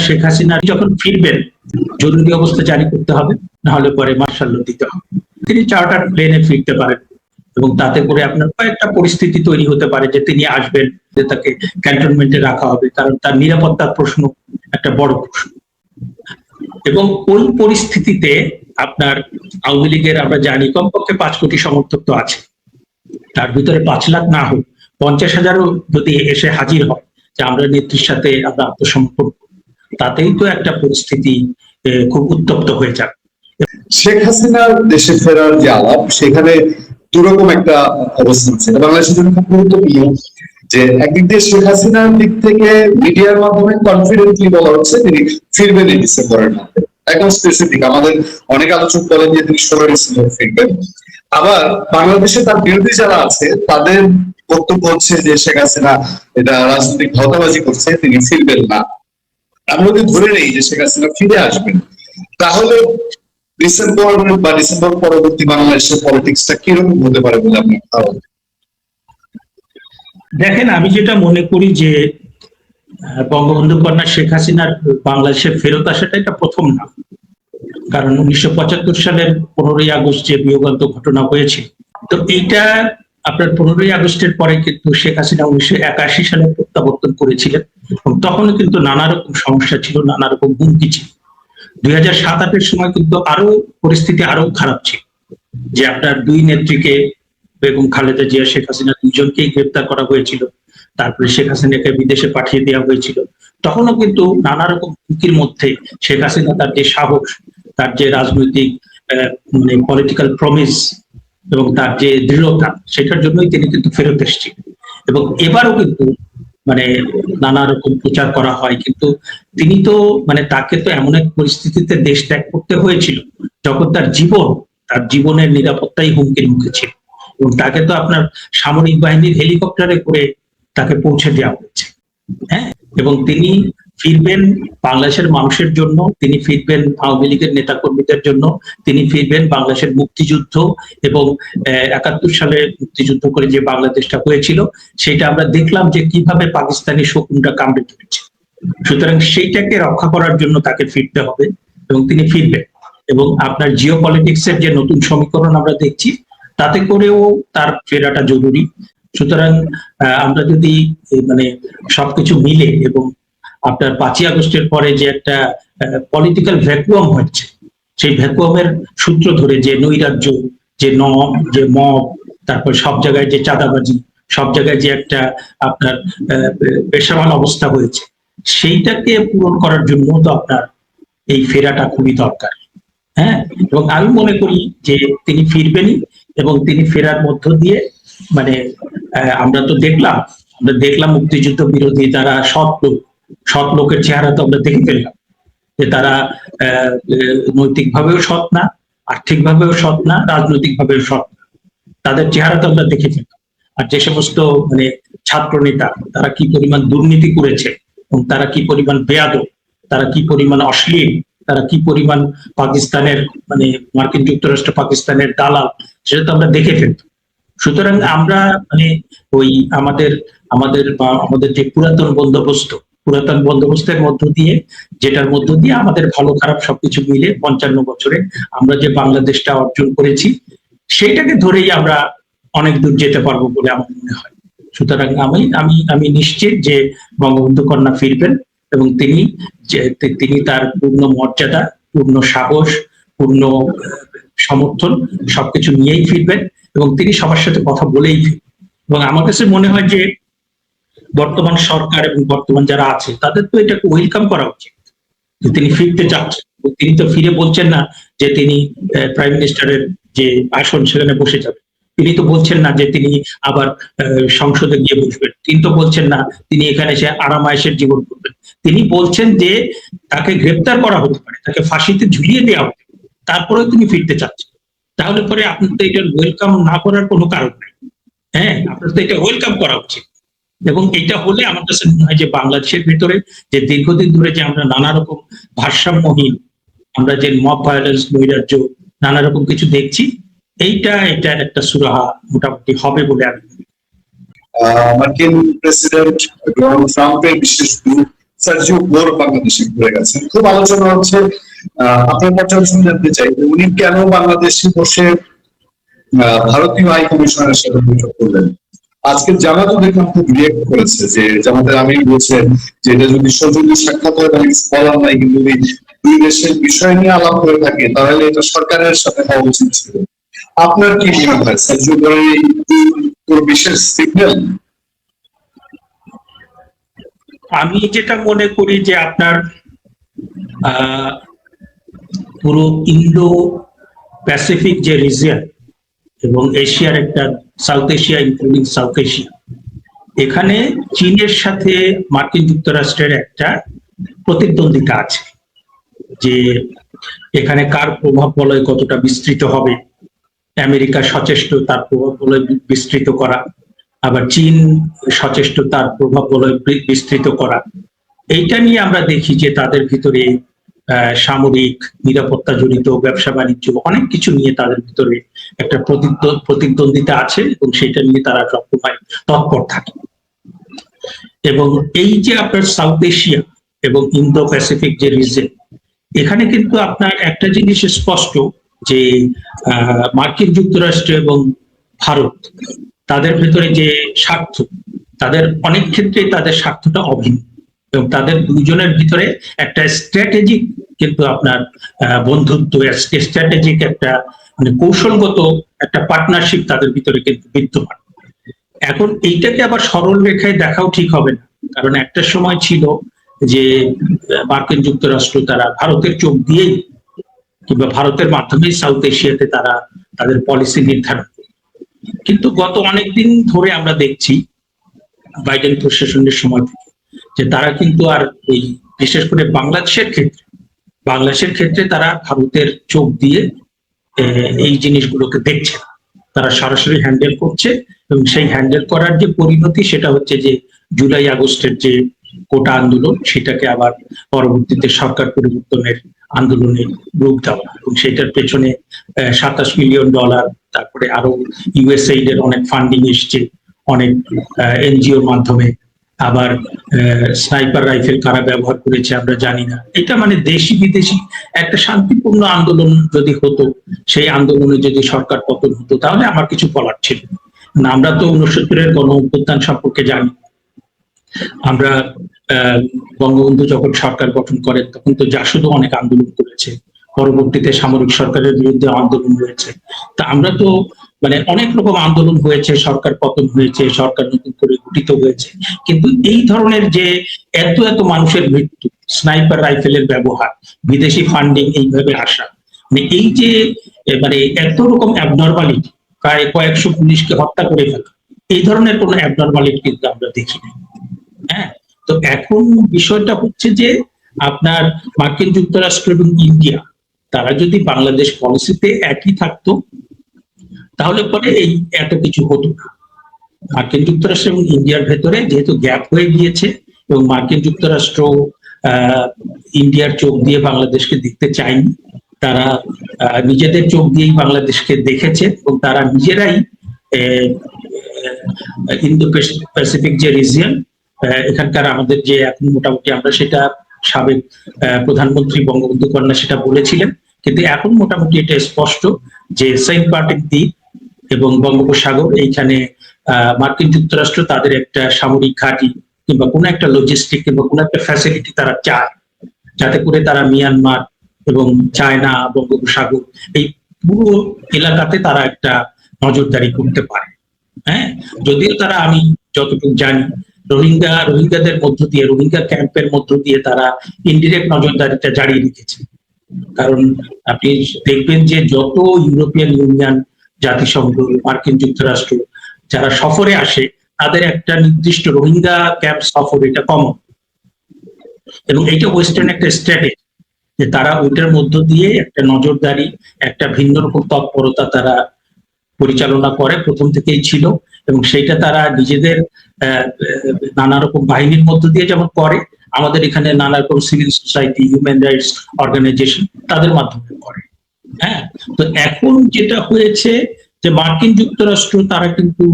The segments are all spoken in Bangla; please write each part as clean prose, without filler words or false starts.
শেখ হাসিনা যখন ফিরবেন জরুরি অবস্থা জারি করতে হবে, না হলে পরে মার্শাল ল দিতে হবে। তিনি চার্টার প্লেনে ফিরতে পারেন এবং তাতে করে আপনার কয়েকটা পরিস্থিতি তৈরি হতে পারে যে তিনি আসবেন, যে তাকে ক্যান্টনমেন্টে রাখা হবে, কারণ তার নিরাপত্তার প্রশ্ন একটা বড় প্রশ্ন। এবং ওই পরিস্থিতিতে আপনার আওয়ামী লীগের আমরা জানি কমপক্ষে 5 কোটি সমর্থক তো আছে, তার ভিতরে 5 লাখ না হোক 50,000ও যদি এসে হাজির হয় যে আমরা নেত্রীর সাথে আমরা আত্মসমর্পণ, তাতেই তো একটা পরিস্থিতি খুব উত্তপ্ত হয়ে যাবে। শেখ হাসিনার দেশে ফেরার যে আলাপ, সেখানে দুরকম একটা অবস্থান আছে বাংলাদেশের জন্য খুব গুরুত্বপূর্ণ। যে একদিক দিয়ে শেখ হাসিনার দিক থেকে মিডিয়ার মাধ্যমে কনফিডেন্টলি বলা হচ্ছে তিনি ফিরবেন এই ডিসেম্বরের মধ্যে, একদম স্পেসিফিক। আমাদের অনেক আলোচক বলেন যে তিনি 16 ডিসেম্বর ফিরবেন। আবার বাংলাদেশে তার বিরোধী যারা আছে তাদের বক্তব্য হচ্ছে যে শেখ হাসিনা এটা রাজনৈতিক ভাওতাবাজি করছে, তিনি ফিরবেন না। আমরা যদি ধরে নেই যে শেখ হাসিনা ফিরে আসবেন, তাহলে ডিসেম্বর বা ডিসেম্বর পরবর্তী বাংলাদেশের পলিটিক্সটা কিরকম হতে পারে বলে আপনি ধারণা? দেখেন, আমি যেটা মনে করি যে বঙ্গবন্ধু কন্যা শেখ হাসিনার বাংলাদেশে ফেরত আসাটা এটা প্রথম না। কারণ 1975 সালের 15ই আগস্ট যে বিয়োগান্তক ঘটনা হয়েছে, তো এইটা আপনার 15ই আগস্টের পরে কিন্তু শেখ হাসিনা 1981 সালে প্রত্যাবর্তন করেছিলেন এবং তখনও কিন্তু নানা রকম সমস্যা ছিল, নানা রকম হুমকি ছিল। 2007-08-এর সময় কিন্তু আরো পরিস্থিতি আরো খারাপ ছিল, যে আপনার 2 নেত্রীকে, বেগম খালেদা জিয়া, শেখ হাসিনা দুজনকেই গ্রেপ্তার করা হয়েছিল, তারপরে শেখ হাসিনাকে বিদেশে পাঠিয়ে দেওয়া হয়েছিল। তখনও কিন্তু নানা রকম হুমকির মধ্যে শেখ হাসিনা তার যে সাহস, তার যে রাজনৈতিক মানে পলিটিক্যাল প্রমিস এবং তার যে দৃঢ়তা, সেটার জন্যই তিনি কিন্তু ফেরত এসেছিলেন। এবং এবারও কিন্তু মানে নানা রকম প্রচার করা হয়, কিন্তু তিনি তো মানে তাকে তো এমন এক পরিস্থিতিতে দেশ ত্যাগ করতে হয়েছিল যখন তার জীবনের নিরাপত্তাই হুমকির মুখে ছিল, এবং তাকে তো আপনার সামরিক বাহিনীর হেলিকপ্টারে করে তাকে পৌঁছে দেওয়া হয়েছে। হ্যাঁ, এবং তিনি ফিরবেন বাংলাদেশের মানুষের জন্য, তিনি ফিরবেন আওয়ামী লীগের নেতাকর্মীদের জন্য, তিনি ফিরবেন বাংলাদেশের মুক্তিযুদ্ধ এবং 71 সালে মুক্তিযুদ্ধ করে যে বাংলাদেশটা হয়েছিল সেটা আমরা দেখলাম যে কিভাবে পাকিস্তানি শকুনটা কামড়ে ধরেছে। সুতরাং সেইটাকে রক্ষা করার জন্য তাকে ফিরতে হবে এবং তিনি ফিরবেন। এবং আপনার জিও পলিটিক্সের যে নতুন সমীকরণ আমরা দেখছি, তাতে করেও তার ফেরাটা জরুরি। সুতরাং আমরা যদি মানে সবকিছু মিলে এবং আপনার 5ই আগস্টের পরে যে একটা পলিটিক্যাল ভ্যাকুয়াম হচ্ছে, সেই ভ্যাকুয়ামের সূত্র ধরে যে নৈরাজ্য, যে মব, তারপর সব জায়গায় যে চাঁদাবাজি, সব জায়গায় যে একটা আপনার পেশাওয়াল অবস্থা হয়েছে, সেইটাকে পূরণ করার জন্য তো আপনার এই ফেরাটা খুবই দরকার। হ্যাঁ, এবং আমি মনে করি যে তিনি ফিরবেনই এবং তিনি ফেরার মধ্য দিয়ে মানে আমরা দেখলাম মুক্তিযুদ্ধ বিরোধী যারা সৎ লোকের চেহারা তো আমরা দেখে ফেললাম যে তারা নৈতিক ভাবেও সৎ না, আর্থিক ভাবেও সৎ না, রাজনৈতিক ভাবেও সৎ না, তাদের চেহারা তো আমরা দেখে ফেললাম। আর যে সমস্ত মানে ছাত্র নেতা, তারা কি পরিমাণ দুর্নীতি করেছে এবং তারা কি পরিমাণ বেয়াদব, তারা কি পরিমাণ অশ্লীল, তারা কি পরিমাণ পাকিস্তানের মানে মার্কিন যুক্তরাষ্ট্র পাকিস্তানের দালাল, সেটা তো আমরা দেখে ফেলতাম। সুতরাং আমরা মানে ওই আমাদের যে পুরাতন বন্দোবস্তের মধ্য দিয়ে, যেটার মধ্য দিয়ে আমাদের ভালো খারাপ সবকিছু মিলে 55 বছরে আমরা যে বাংলাদেশটা অর্জন করেছি, সেটাকে ধরেই আমরা অনেক দূর যেতে পারবো বলে আমার মনে হয়। সুতরাং আমি নিশ্চিত যে বঙ্গবন্ধু কন্যা ফিরবেন এবং তিনি তার পূর্ণ মর্যাদা, পূর্ণ সাহস, পূর্ণ সমর্থন সবকিছু নিয়েই ফিরবেন এবং তিনি সবার সাথে কথা বলেই ফিরবেন। এবং আমার কাছে মনে হয় যে বর্তমান সরকার এবং বর্তমান যারা আছে তাদের তো এটাকে ওয়েলকাম করা উচিত যে তিনি ফিরতে চাচ্ছেন। তিনি তো ফিরে বলছেন না যে তিনি প্রাইম মিনিস্টারের যে আসন সেখানে বসে যাবেন, তিনি তো বলছেন না যে তিনি আবার সংসদে গিয়ে বসবেন, তিনি তো বলছেন না তিনি এখানে এসে আরামায়েশের জীবন করবেন। তিনি বলছেন যে তাকে গ্রেপ্তার করা হতে পারে, তাকে ফাঁসিতে ঝুলিয়ে দেওয়া হতে পারে, তারপরেও তিনি ফিরতে চাচ্ছেন। তাহলে পরে আপনি তো এটা ওয়েলকাম না করার কোনো কারণ নেই। হ্যাঁ, আপনার তো এটা ওয়েলকাম করা উচিত। এবং এটা হলে আমার কাছে মনে হয় যে বাংলাদেশের ভিতরে যে দীর্ঘদিন ধরে যে আমরা নানা রকম ভারসাম্যহীন, আমরা যে মব ভায়োলেন্স, নৈরাজ্য, নানা রকম কিছু দেখছি, এটা একটা সুরাহা মোটামুটি হবে বলে আমি মার্কিন প্রেসিডেন্ট ডোনাল্ড ট্রাম্পের বিশেষ দূত সার্জিও গোর বাংলাদেশে ঘুরে গেছেন, খুব আলোচনা হচ্ছে। আপনার পর্যবেক্ষণ জানতে চাই যে উনি কেন বাংলাদেশে বসে ভারতীয় হাই কমিশনারের সাথে বৈঠক করলেন। আজকে জামাতও দেখলাম খুব রিয়েক্ট করেছে, যে জামাতের আমির বলছেন যে এটা যদি সৌজন্য সাক্ষাৎ হয় তাহলে কিছু বলার নাই, কিন্তু যদি দুই দেশের বিষয় নিয়ে আলাপ করে থাকে তাহলে এটা সরকারের সাথে হওয়া উচিত ছিল। আপনার কি মনে হয় সার্জিও গোরের এই বিশেষ সিগন্যাল? আমি যেটা মনে করি যে আপনার পুরো ইন্দো প্যাসিফিক যে রিজিয়ন এবং এশিয়ার একটা south Asia including south Asia, এখানে চীনের সাথে মার্কিন যুক্তরাষ্ট্রের একটা প্রতিদ্বন্দ্বিতা আছে, যে এখানে কার প্রভাব বলয় কতটা বিস্তৃত হবে। আমেরিকা সচেষ্ট তার প্রভাব বলয় বিস্তৃত করা, আবার চীন সচেষ্ট তার প্রভাব বলয় বিস্তৃত করা। এইটা নিয়ে আমরা দেখি যে তাদের ভিতরে সামরিক নিরাপত্তা জড়িত, ব্যবসা বাণিজ্য, অনেক কিছু নিয়ে তাদের ভিতরে একটা প্রতিদ্বন্দ্বিতা আছে এবং সেটা নিয়ে তারা সবসময় তৎপর থাকে। এবং এই যে আপনার সাউথ এশিয়া এবং ইন্দো প্যাসিফিক যে রিজন, এখানে কিন্তু আপনার একটা জিনিস স্পষ্ট যে মার্কিন যুক্তরাষ্ট্র এবং ভারত তাদের ভেতরে যে স্বার্থ, তাদের অনেক ক্ষেত্রে তাদের স্বার্থটা অভিন্ন, এবং তাদের দুজনের ভিতরে একটা স্ট্র্যাটেজিক কিন্তু আপনার বন্ধুত্ব, স্ট্র্যাটেজিক একটা মানে কৌশলগত একটা পার্টনারশিপ তাদের ভিতরে কিন্তু বিদ্যমান। এখন এইটাকে আবার সরল রেখায় দেখাও ঠিক হবে না, কারণ একটা সময় ছিল যে মার্কিন যুক্তরাষ্ট্র তারা ভারতের চোখ দিয়েই কিংবা ভারতের মাধ্যমেই সাউথ এশিয়াতে তারা তাদের পলিসি নির্ধারণ করে। কিন্তু গত অনেকদিন ধরে আমরা দেখছি বাইডেন প্রশাসনের সময় থেকে যে তারা কিন্তু আর এই বিশেষ করে বাংলাদেশের ক্ষেত্রে তারা ভারতের চোখ দিয়ে এই জিনিসগুলোকে দেখছে না, তারা সরাসরি হ্যান্ডেল করছে। এবং সেই হ্যান্ডেল করার যে পরিণতি সেটা হচ্ছে যে জুলাই আগস্টের যে কোটা আন্দোলন, সেটাকে আবার পরবর্তীতে সরকার পরিবর্তনের আন্দোলনে রূপ দেওয়া, এবং সেটার পেছনে $27 মিলিয়ন, তারপরে আরো ইউএসএইড এর অনেক ফান্ডিং এসছে অনেক এনজিওর মাধ্যমে। আবার স্নাইপার রাইফেল কারা ব্যবহার করেছে আমরা জানি না। এটা মানে দেশি বিদেশি একটা শান্তিপূর্ণ আন্দোলন যদি হতো, সেই আন্দোলনে যদি সরকার পতন হতো, তাহলে আমার কিছু বলার ছিল না। আমরা তো 69-এর গণ অভ্যুত্থান সম্পর্কে জানি। আমরা বঙ্গবন্ধু যখন সরকার গঠন করেন তখন তো জাসদও অনেক আন্দোলন করেছে, পরবর্তীতে সামরিক সরকারের বিরুদ্ধে আন্দোলন হয়েছে। তা আমরা তো মানে অনেক রকম আন্দোলন হয়েছে, সরকার পতন হয়েছে, সরকার নতুন করে গঠিত হয়েছে, কিন্তু এই ধরনের যে এত এত মানুষের মৃত্যু, স্নাইপার রাইফেলের ব্যবহার, বিদেশি ফান্ডিং এইভাবে আসা, মানে এই যে মানে এত রকম অ্যাবনর্মালিটি, প্রায় কয়েকশো পুলিশকে হত্যা করে ফেলা, এই ধরনের কোনো অ্যাবনর্মালিটি কিন্তু আমরা দেখিনি। হ্যাঁ, তো এখন বিষয়টা হচ্ছে যে আপনার মার্কিন যুক্তরাষ্ট্র এবং ইন্ডিয়া তারা যদি বাংলাদেশ পলিসিতে একই থাকতো তাহলে পরে এই এত কিছু হতো না। মার্কিন যুক্তরাষ্ট্র এবং ইন্ডিয়ার ভেতরে যেহেতু গ্যাপ হয়ে গিয়েছে, এবং মার্কিন যুক্তরাষ্ট্র ইন্ডিয়ার চোখ দিয়ে বাংলাদেশকে দেখতে চায়নি, তারা নিজেদের চোখ দিয়েই বাংলাদেশকে দেখেছে, এবং তারা নিজেরাই ইন্দো প্যাসিফিক যে রিজিয়ন, এখানকার আমাদের যে এখন মোটামুটি আমরা সেটা সাবেক প্রধানমন্ত্রী বঙ্গবন্ধু কন্যা সেটা বলেছিলেন, কিন্তু এখন মোটামুটি এটা স্পষ্ট যে সেন্ট মার্টিন দ্বীপ এবং বঙ্গোপসাগর, এইখানে মার্কিন যুক্তরাষ্ট্র তাদের একটা সামরিক ঘাঁটি কিংবা কোনো একটা লজিস্টিক কিংবা কোনো একটা ফ্যাসিলিটি তারা চায়, যাতে করে তারা মিয়ানমার এবং চায়না, বঙ্গোপসাগর এই পুরো এলাকাতে তারা একটা নজরদারি করতে পারে। হ্যাঁ, যদিও তারা, আমি যতটুকু জানি, রোহিঙ্গাদের মধ্য দিয়ে, রোহিঙ্গা ক্যাম্পের মধ্য দিয়ে তারা ইনডিরেক্ট নজরদারিটা জারি রেখেছে। কারণ আপনি দেখবেন যে যত ইউরোপিয়ান ইউনিয়ন, জাতিসংঘ, মার্কিন যুক্তরাষ্ট্র যারা সফরে আসে, তাদের একটা নির্দিষ্ট রোহিঙ্গা ক্যাম্প সফর এটা কমন, এবং এইটা ওয়েস্টার্ন একটা স্ট্র্যাটেজি যে তারা ওইটার মধ্য দিয়ে একটা নজরদারি, একটা ভিন্ন রকম তৎপরতা তারা পরিচালনা করে, প্রথম থেকেই ছিল, এবং সেইটা তারা নিজেদের নানা রকম বাহিনীর মধ্য দিয়ে যেমন করে, আমাদের এখানে নানা রকম civil society, human rights organisation তাদের মাধ্যমে করে। হ্যাঁ, তো এখন যেটা হয়েছে যে মার্কিন যুক্তরাষ্ট্র তারা কিন্তু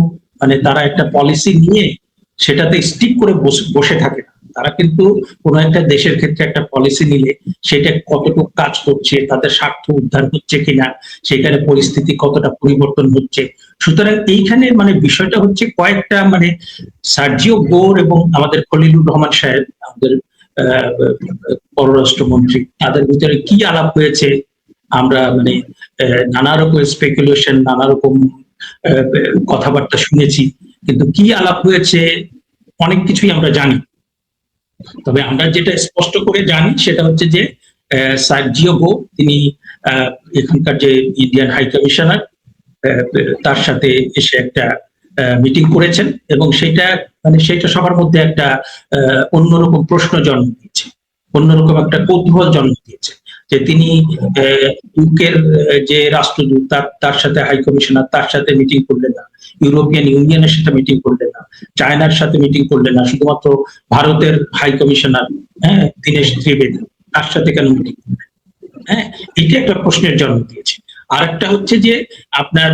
মানে তারা একটা পলিসি নিয়ে সেটাতে স্টিক করে বসে থাকে না, তারা কিন্তু কোনো একটা দেশের ক্ষেত্রে একটা পলিসি নিলে সেটা কতটুকু কাজ করছে, তাদের স্বার্থ উদ্ধার হচ্ছে কিনা, সেখানে পরিস্থিতি কতটা পরিবর্তন হচ্ছে। সুতরাং এইখানে মানে বিষয়টা হচ্ছে কয়েকটা মানে সার্জিও গোর এবং আমাদের খলিলুর রহমান সাহেব, আমাদের পররাষ্ট্রমন্ত্রী, তাদের ভিতরে কি আলাপ হয়েছে আমরা মানে নানা রকম স্পেকুলেশন, নানা রকম কথাবার্তা শুনেছি, কিন্তু কি আলাপ হয়েছে অনেক কিছুই আমরা জানি। তবে আমরা যেটা স্পষ্ট করে জানি সেটা হচ্ছে যে সার্জিও গো তিনি এখানকার যে ইন্ডিয়ান হাই কমিশনার তার সাথে এসে একটা মিটিং করেছেন, এবং সেটা মানে সেটা সবার মধ্যে একটা অন্যরকম প্রশ্ন জন্ম দিয়েছে, অন্যরকম একটা কৌতূহল জন্ম দিয়েছে যে তিনি ইউকের যে রাষ্ট্রদূত তার সাথে হাই কমিশনার তার সাথে মিটিং করলেন না, ইউরোপিয়ান ইউনিয়নের সাথে মিটিং করলেন না, চায়নার সাথে মিটিং করলেন না, শুধুমাত্র ভারতের হাই কমিশনার দীনেশ ত্রিবেদী তার সাথে কেন মিটিং করলেন? এটা একটা প্রশ্নের জন্ম দিয়েছে। আর একটা হচ্ছে যে আপনার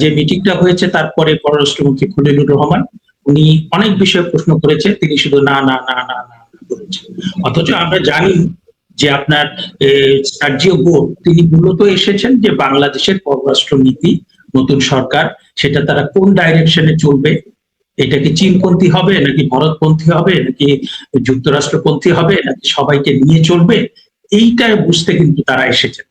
যে মিটিংটা হয়েছে তারপরে পররাষ্ট্রমন্ত্রী খলিলুর রহমান উনি অনেক বিষয়ে প্রশ্ন করেছে, তিনি শুধু না না না না না বলেছেন। অথচ আমরা জানি যে আপনার সার্জিও গো তিনি মূলত এসেছেন যে বাংলাদেশের পররাষ্ট্র নীতি, নতুন সরকার সেটা তারা কোন ডাইরেকশনে চলবে, এটা কি চীনপন্থী হবে নাকি ভারতপন্থী হবে নাকি যুক্তরাষ্ট্রপন্থী হবে নাকি সবাইকে নিয়ে চলবে, এইটা বুঝতে কিন্তু তারা এসেছেন।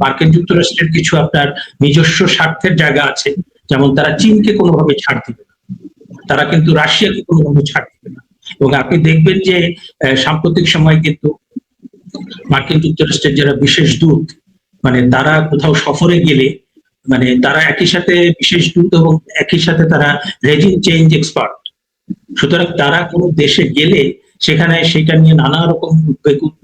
মার্কিন যুক্তরাষ্ট্রের কিছু আপনার নিজস্ব স্বার্থের জায়গা আছে, যেমন তারা চীনকে কোনোভাবে ছাড় দিবে না, তারা কিন্তু রাশিয়াকে কোনোভাবে ছাড় দিবে না। এবং আপনি দেখবেন যে সাম্প্রতিক সময় কিন্তু মার্কিন যুক্তরাষ্ট্রের যারা বিশেষ দূত মানে তারা কোথাও সফরে গেলে মানে তারা একই সাথে বিশেষ দূত এবং একই সাথে তারা রেজিম চেঞ্জ এক্সপার্ট। সুতরাং তারা কোনো দেশে গেলে সেখানে সেটা নিয়ে নানা রকম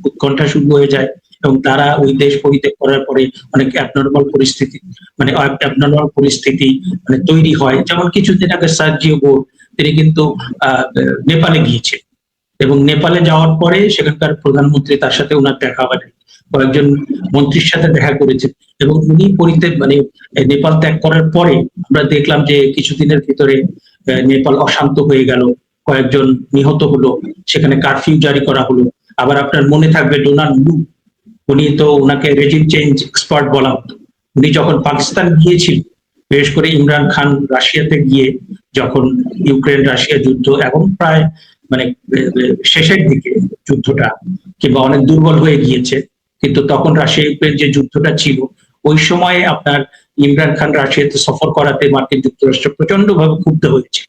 উৎকণ্ঠা শুরু হয়ে যায়, এবং তারা ওই দেশ পরিত্যাগ করার পরে অনেক অ্যাবনর্মাল পরিস্থিতি মানে তৈরি হয়। যেমন কিছুদিন আগে সার্জিও গো তিনি কিন্তু নেপালে গিয়েছেন, এবং নেপালে যাওয়ার পরে সেখানকার প্রধানমন্ত্রী তার সাথে ওনার দেখা হয়, কয়েকজন মন্ত্রীর সাথে দেখা করেছেন, এবং উনি মানে নেপাল ত্যাগ করার পরে আমরা দেখলাম যে কিছুদিনের ভিতরে নেপাল অশান্ত হয়ে গেল, কয়েকজন নিহত হলো, সেখানে কারফিউ জারি করা হলো। আবার আপনার মনে থাকবে ডোনাল্ড লু, উনি তো ওনাকে রেজিম চেঞ্জ এক্সপার্ট বলা হতো, উনি যখন পাকিস্তান গিয়েছিলেন, বিশেষ করে ইমরান খান রাশিয়াতে গিয়ে যখন ইউক্রেন রাশিয়া যুদ্ধ এখন প্রায় মানে শেষের দিকে যুদ্ধটা কিংবা অনেক দুর্বল হয়ে গিয়েছে, কিন্তু তখন রাশিয়া ইউক্রেন যে যুদ্ধটা ছিল ওই সময়ে আপনার ইমরান খান রাশিয়াতে সফর করাতে মার্কিন যুক্তরাষ্ট্র প্রচন্ড ভাবে ক্ষুব্ধ হয়েছে।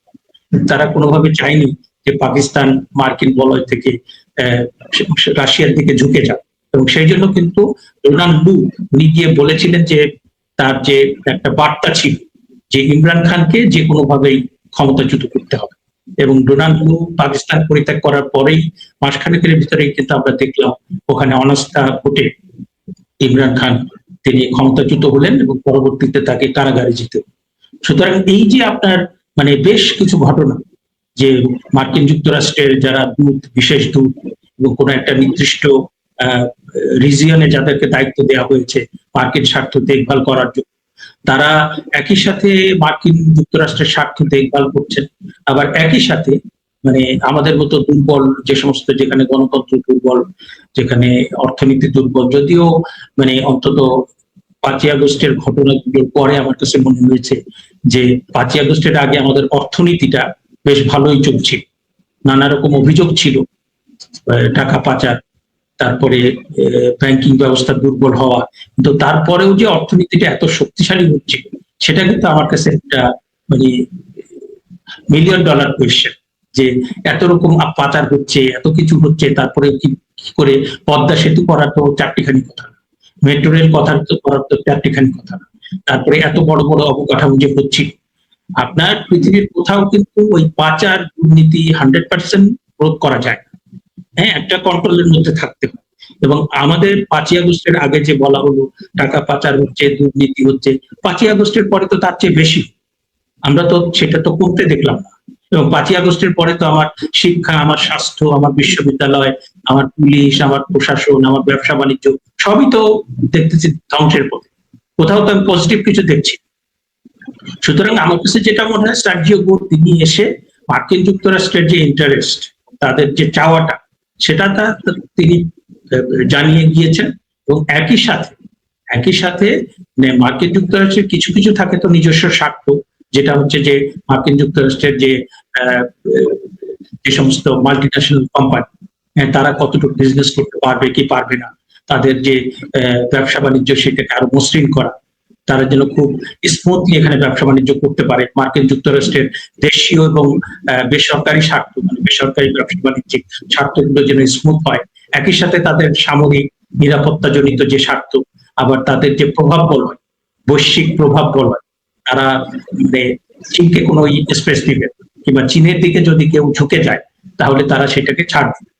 তারা কোনোভাবে চায়নি যে পাকিস্তান মার্কিন বলয় থেকে রাশিয়ার দিকে ঝুঁকে যাক, এবং সেই জন্য কিন্তু ডোনাল্ড লু উনি গিয়ে বলেছিলেন যে তার যে একটা বার্তা ছিল যে ইমরান খানকে যে কোনোভাবেই ক্ষমতাচ্যুত করতে হবে। এবং ডোনাল্ড লু পাকিস্তান পরিত্যাগ করার পরেই মাসখানেকের ভিতরেই কিন্তু আমরা দেখলাম ওখানে অনাস্থা ভোটে ইমরান খান তিনি ক্ষমতাচ্যুত হলেন এবং পরবর্তীতে তাকে কারাগারে যেতে হলো। সুতরাং এই যে আপনার মানে বেশ কিছু ঘটনা যে মার্কিন যুক্তরাষ্ট্রের যারা দূত, বিশেষ দূত এবং কোন একটা নির্দিষ্ট রিজিয়নে যাদেরকে দায়িত্ব দেওয়া হয়েছে মার্কিন স্বার্থ দেখভাল করার জন্য, তারা একই সাথে মার্কিন যুক্তরাষ্ট্রের স্বার্থ দেখভাল করছেন, আবার একই সাথে মানে আমাদের মতো দুর্বল যে সমস্ত, যেখানে গণতন্ত্র দুর্বল, যেখানে অর্থনীতি দুর্বল, যদিও মানে অন্তত 5ই আগস্টের ঘটনাগুলোর পরে আমার কাছে মনে হয়েছে যে 5ই আগস্টের আগে আমাদের অর্থনীতিটা বেশ ভালোই চলছিল, নানা রকম অভিযোগ ছিল, টাকা পাচার, তারপরে ব্যাংকিং ব্যবস্থা দুর্বল হওয়া, কিন্তু তারপরেও যে অর্থনীতিটা এত শক্তিশালী হচ্ছে সেটা কিন্তু আমার কাছে একটা মানে $1 মিলিয়ন কোয়েশ্চেন, যে এত রকম পাচার হচ্ছে, এত কিছু হচ্ছে, তারপরে কি করে পদ্মা সেতু করার তো চারটিখানি কথা না, মেট্রো রেল করার তো চারটিখানি কথা না, তারপরে এত বড় বড় অবকাঠামো যে হচ্ছে, আপনার পৃথিবীর কোথাও কিন্তু ওই পাচার দুর্নীতি 100% রোধ করা যায় না, একটা কন্ট্রোলের মধ্যে থাকতে হয়। এবং আমাদের 5ই আগস্টের আগে যে বলা হলো টাকা পাচার হচ্ছে, দুর্নীতি হচ্ছে, 5ই আগস্টের পরে তো তার চেয়ে বেশি, আমরা তো সেটা তো কমতে দেখলাম না। এবং 5ই আগস্টের পরে তো আমার শিক্ষা, আমার স্বাস্থ্য, আমার বিশ্ববিদ্যালয়, আমার পুলিশ, আমার প্রশাসন, আমার ব্যবসা বাণিজ্য সবই তো দেখতেছি ধ্বংসের পথে, কোথাও তো আমি পজিটিভ কিছু দেখছি। সুতরাং আমার কাছে যেটা মনে হয় সার্জিও গো তিনি এসে মার্কিন যুক্তরাষ্ট্রের যে ইন্টারেস্ট, তাদের যে চাওয়াটা সেটা তিনি জানিয়ে গিয়েছেন। এবং একই সাথে মার্কিন যুক্তরাষ্ট্রের কিছু কিছু থাকে তো নিজস্ব স্বার্থ, যেটা হচ্ছে যে মার্কিন যুক্তরাষ্ট্রের যে সমস্ত মাল্টিন্যাশনাল কোম্পানি তারা কতটুকু বিজনেস করতে পারবে কি পারবে না, তাদের যে ব্যবসা বাণিজ্য সেটাকে আরো মসৃণ করা, তারা যেন খুব স্মুথলি এখানে ব্যবসা বাণিজ্য করতে পারে। মার্কিন যুক্তরাষ্ট্রের দেশীয় এবং বেসরকারি স্বার্থ, মানে বেসরকারি ব্যবসা বাণিজ্যিক স্বার্থগুলো যেন স্মুথ হয়। একই সাথে তাদের সামরিক নিরাপত্তা জনিত যে স্বার্থ, আবার তাদের যে প্রভাব বলয়, বৈশ্বিক প্রভাব বলয়, তারা মানে চীনকে কোনো স্পেস দিবে কিংবা চীনের দিকে যদি কেউ ঝুঁকে যায় তাহলে তারা সেটাকে ছাড় দিবে।